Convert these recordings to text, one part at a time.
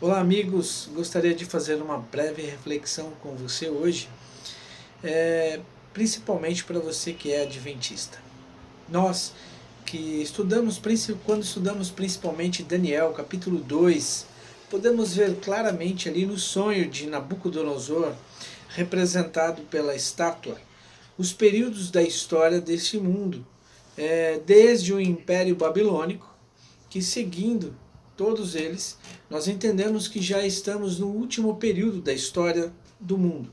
Olá, amigos. Gostaria de fazer uma breve reflexão com você hoje, principalmente para você que é adventista. Nós que quando estudamos principalmente Daniel, capítulo 2, podemos ver claramente ali no sonho de Nabucodonosor, representado pela estátua, os períodos da história deste mundo, desde o Império Babilônico, que seguindo todos eles, nós entendemos que já estamos no último período da história do mundo,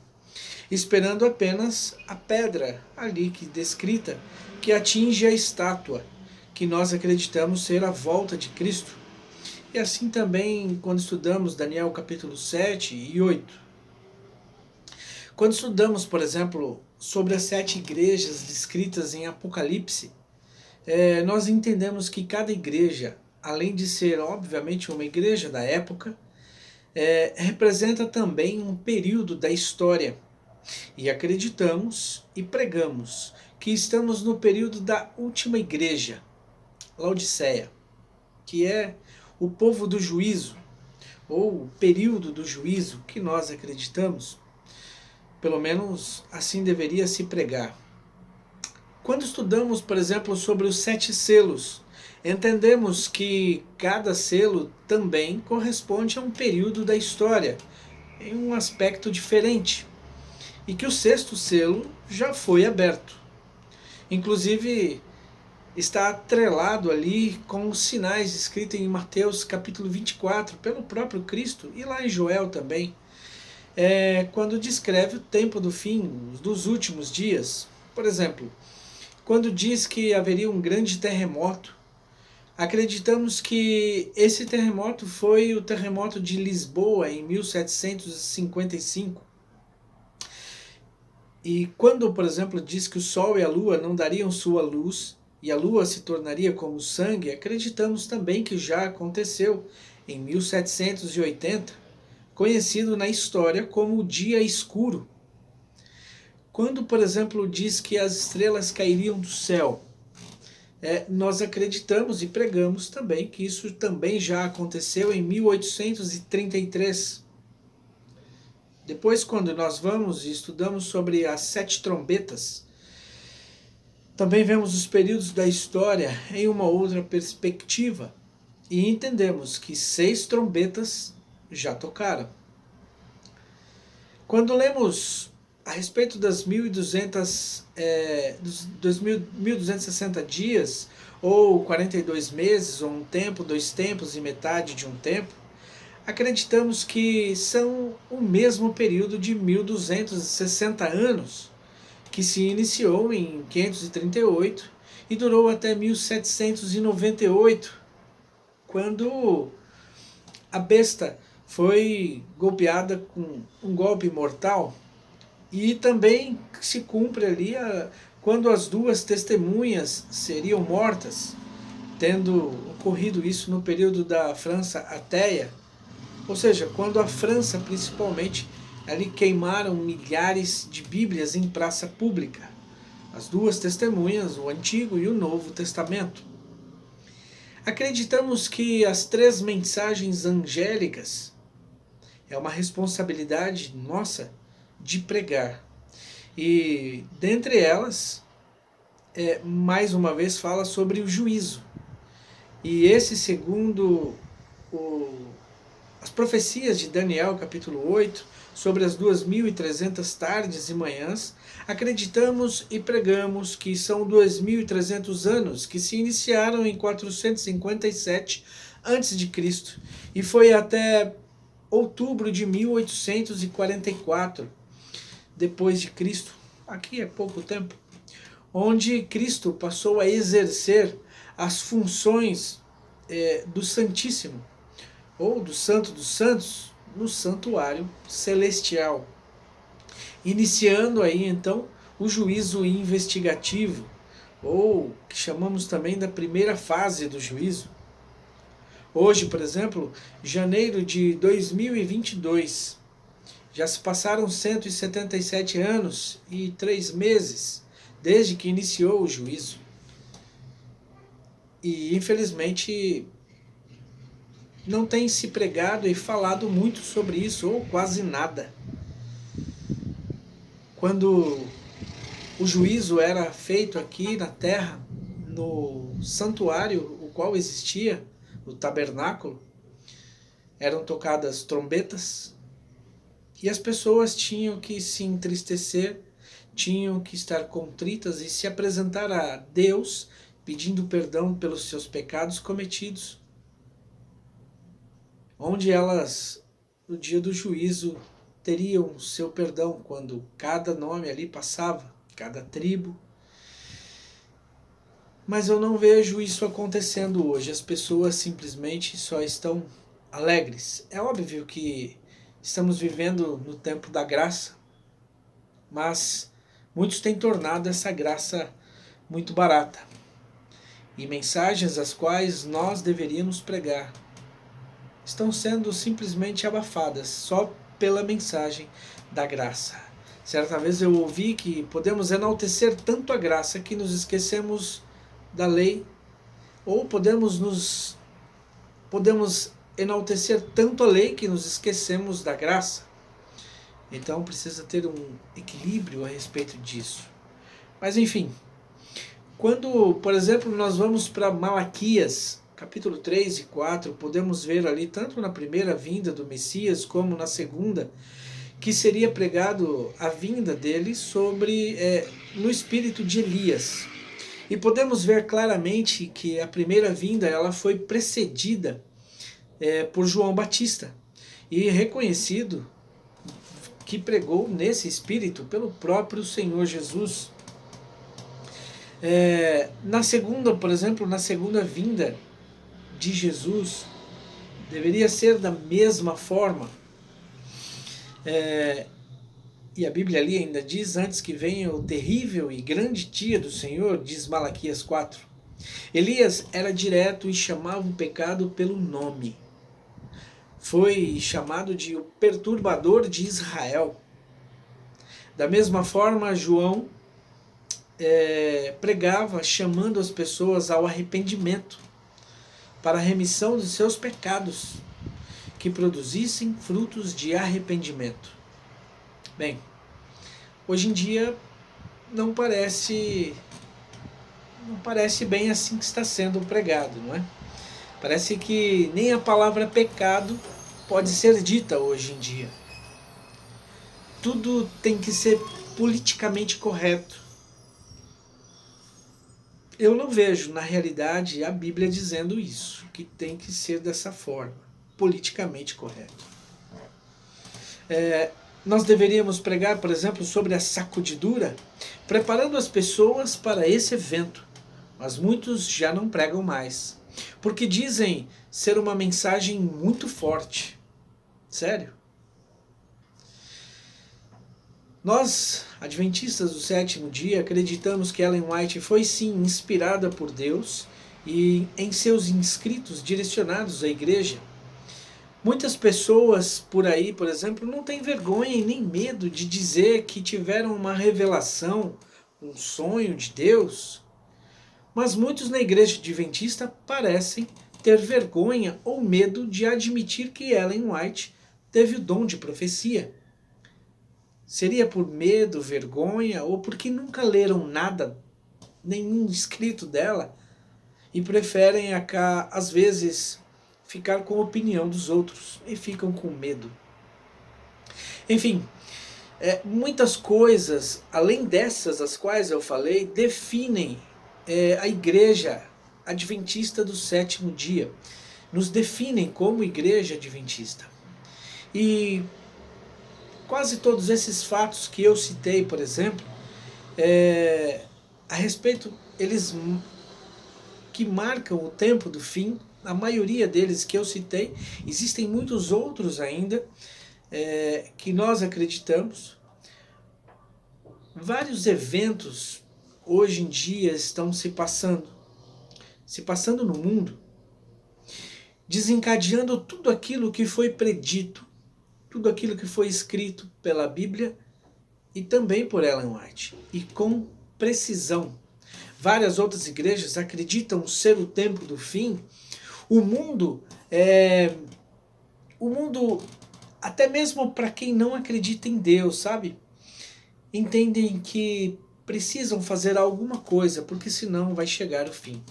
esperando apenas a pedra ali que descrita que atinge a estátua, que nós acreditamos ser a volta de Cristo. E assim também quando estudamos Daniel capítulo 7 e 8. Quando estudamos, por exemplo, sobre as 7 igrejas descritas em Apocalipse, nós entendemos que cada igreja, além de ser obviamente uma igreja da época, representa também um período da história. E acreditamos e pregamos que estamos no período da última igreja, Laodiceia, que é o povo do juízo, ou o período do juízo que nós acreditamos. Pelo menos assim deveria se pregar. Quando estudamos, por exemplo, sobre os 7 selos, entendemos que cada selo também corresponde a um período da história, em um aspecto diferente, e que o 6º selo já foi aberto. Inclusive, está atrelado ali com os sinais escritos em Mateus capítulo 24, pelo próprio Cristo, e lá em Joel também, quando descreve o tempo do fim, dos últimos dias. Por exemplo, quando diz que haveria um grande terremoto, acreditamos que esse terremoto foi o terremoto de Lisboa em 1755. E quando, por exemplo, diz que o Sol e a Lua não dariam sua luz e a Lua se tornaria como sangue, acreditamos também que já aconteceu em 1780, conhecido na história como o Dia Escuro. Quando, por exemplo, diz que as estrelas cairiam do céu, nós acreditamos e pregamos também que isso também já aconteceu em 1833. Depois, quando nós vamos e estudamos sobre as 7 trombetas, também vemos os períodos da história em uma outra perspectiva e entendemos que 6 trombetas já tocaram. Quando lemos a respeito das 1260 dias, ou 42 meses, ou um tempo, 2 tempos e metade de um tempo, acreditamos que são o mesmo período de 1260 anos, que se iniciou em 538 e durou até 1798, quando a besta foi golpeada com um golpe mortal. E também se cumpre ali quando as 2 testemunhas seriam mortas, tendo ocorrido isso no período da França Ateia, ou seja, quando a França principalmente ali queimaram milhares de Bíblias em praça pública, as 2 testemunhas, o Antigo e o Novo Testamento. Acreditamos que as 3 mensagens angélicas é uma responsabilidade nossa de pregar. E dentre elas, mais uma vez fala sobre o juízo. E esse, segundo as profecias de Daniel, capítulo 8, sobre as 2.300 tardes e manhãs, acreditamos e pregamos que são 2.300 anos, que se iniciaram em 457 a.C. e foi até outubro de 1844 depois de Cristo, aqui é pouco tempo, onde Cristo passou a exercer as funções do Santíssimo, ou do Santo dos Santos, no santuário celestial, iniciando aí então o juízo investigativo, ou que chamamos também da primeira fase do juízo. Hoje, por exemplo, janeiro de 2022, já se passaram 177 anos e 3 meses desde que iniciou o juízo. E, infelizmente, não tem se pregado e falado muito sobre isso, ou quase nada. Quando o juízo era feito aqui na terra, no santuário, o qual existia, o tabernáculo, eram tocadas trombetas e as pessoas tinham que se entristecer, tinham que estar contritas e se apresentar a Deus pedindo perdão pelos seus pecados cometidos, onde elas, no dia do juízo, teriam seu perdão quando cada nome ali passava, cada tribo. Mas eu não vejo isso acontecendo hoje. As pessoas simplesmente só estão alegres. É óbvio que estamos vivendo no tempo da graça, mas muitos têm tornado essa graça muito barata. E mensagens as quais nós deveríamos pregar estão sendo simplesmente abafadas só pela mensagem da graça. Certa vez eu ouvi que podemos enaltecer tanto a graça que nos esquecemos da lei, ou podemos enaltecer tanto a lei que nos esquecemos da graça. Então precisa ter um equilíbrio a respeito disso. Mas enfim, quando, por exemplo, nós vamos para Malaquias, capítulo 3 e 4, podemos ver ali, tanto na primeira vinda do Messias, como na segunda, que seria pregado a vinda dele no espírito de Elias. E podemos ver claramente que a primeira vinda ela foi precedida por João Batista e reconhecido que pregou nesse espírito pelo próprio Senhor Jesus. Na segunda, por exemplo, na segunda vinda de Jesus, deveria ser da mesma forma. E a Bíblia ali ainda diz, antes que venha o terrível e grande dia do Senhor, diz Malaquias 4. Elias era direto e chamava o pecado pelo nome. Foi chamado de o perturbador de Israel. Da mesma forma, João pregava chamando as pessoas ao arrependimento, para a remissão de seus pecados, que produzissem frutos de arrependimento. Bem, hoje em dia não parece bem assim que está sendo pregado, não é? Parece que nem a palavra pecado pode ser dita hoje em dia. Tudo tem que ser politicamente correto. Eu não vejo, na realidade, a Bíblia dizendo isso, que tem que ser dessa forma, politicamente correto. Nós deveríamos pregar, por exemplo, sobre a sacudidura, preparando as pessoas para esse evento, mas muitos já não pregam mais, porque dizem ser uma mensagem muito forte. Sério? Nós, adventistas do sétimo dia, acreditamos que Ellen White foi sim inspirada por Deus e em seus inscritos direcionados à igreja. Muitas pessoas por aí, por exemplo, não têm vergonha e nem medo de dizer que tiveram uma revelação, um sonho de Deus, mas muitos na igreja adventista parecem ter vergonha ou medo de admitir que Ellen White teve o dom de profecia. Seria por medo, vergonha, ou porque nunca leram nada, nenhum escrito dela, e preferem, às vezes, ficar com a opinião dos outros, e ficam com medo. Enfim, muitas coisas, além dessas as quais eu falei, definem a igreja adventista do sétimo dia. Nos definem como igreja adventista. E quase todos esses fatos que eu citei, por exemplo, a respeito, eles que marcam o tempo do fim, a maioria deles que eu citei, existem muitos outros ainda que nós acreditamos. Vários eventos hoje em dia estão se passando no mundo, desencadeando tudo aquilo que foi predito, tudo aquilo que foi escrito pela Bíblia e também por Ellen White, e com precisão. Várias outras igrejas acreditam ser o tempo do fim. O mundo O mundo, até mesmo para quem não acredita em Deus, sabe? Entendem que precisam fazer alguma coisa, porque senão vai chegar o fim.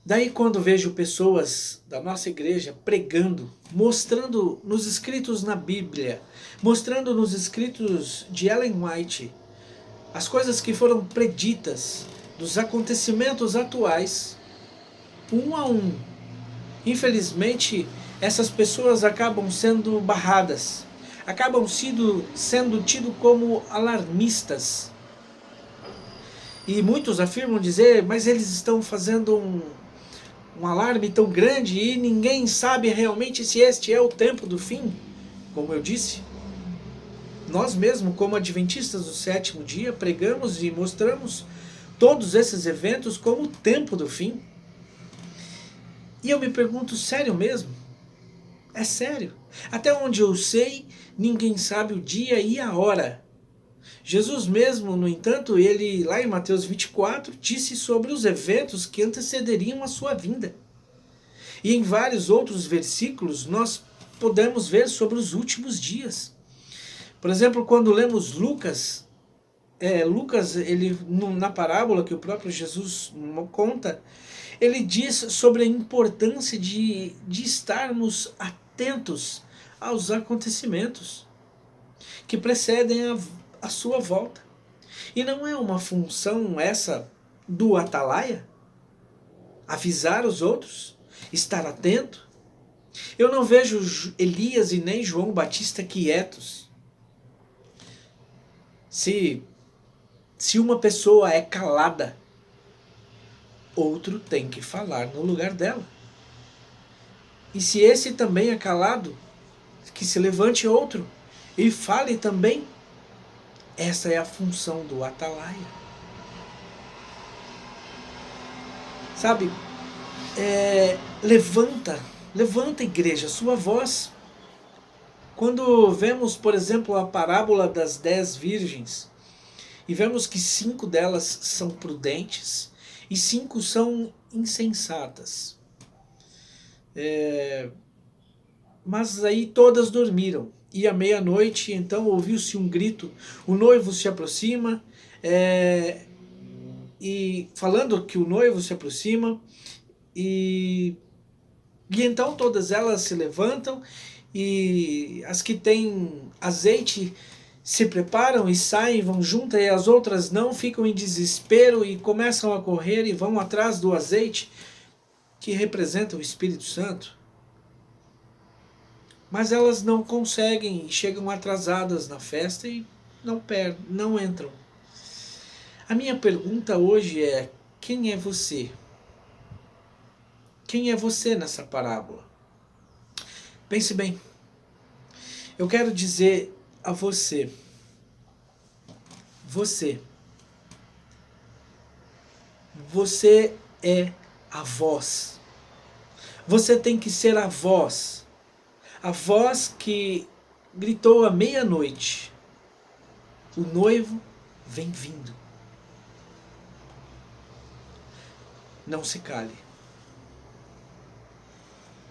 Daí quando vejo pessoas da nossa igreja pregando, mostrando nos escritos na Bíblia, mostrando nos escritos de Ellen White, as coisas que foram preditas dos acontecimentos atuais, um a um. Infelizmente, essas pessoas acabam sendo barradas, acabam sendo tidos como alarmistas. E muitos afirmam dizer, mas eles estão fazendo um alarme tão grande e ninguém sabe realmente se este é o tempo do fim. Como eu disse, nós mesmos, como adventistas do sétimo dia, pregamos e mostramos todos esses eventos como o tempo do fim. E eu me pergunto, sério mesmo? É sério? Até onde eu sei, ninguém sabe o dia e a hora. Jesus mesmo, no entanto, ele lá em Mateus 24, disse sobre os eventos que antecederiam a sua vinda. E em vários outros versículos nós podemos ver sobre os últimos dias. Por exemplo, quando lemos Lucas, ele, na parábola que o próprio Jesus conta, ele diz sobre a importância de estarmos atentos aos acontecimentos que precedem a sua volta. E não é uma função essa do atalaia? Avisar os outros? Estar atento? Eu não vejo Elias e nem João Batista quietos. Se uma pessoa é calada, outro tem que falar no lugar dela. E se esse também é calado, que se levante outro e fale também. Essa é a função do atalaia. Sabe, levanta igreja, sua voz. Quando vemos, por exemplo, a parábola das 10 virgens, e vemos que 5 delas são prudentes e 5 são insensatas. Mas aí todas dormiram. E à meia-noite, então, ouviu-se um grito, o noivo se aproxima, e falando que o noivo se aproxima, e então todas elas se levantam, e as que têm azeite se preparam e saem, vão juntas, e as outras não, ficam em desespero e começam a correr e vão atrás do azeite, que representa o Espírito Santo. Mas elas não conseguem, chegam atrasadas na festa e não entram. A minha pergunta hoje é, quem é você? Quem é você nessa parábola? Pense bem. Eu quero dizer a você, você é a voz. Você tem que ser a voz que gritou à meia-noite, o noivo vem vindo. Não se cale.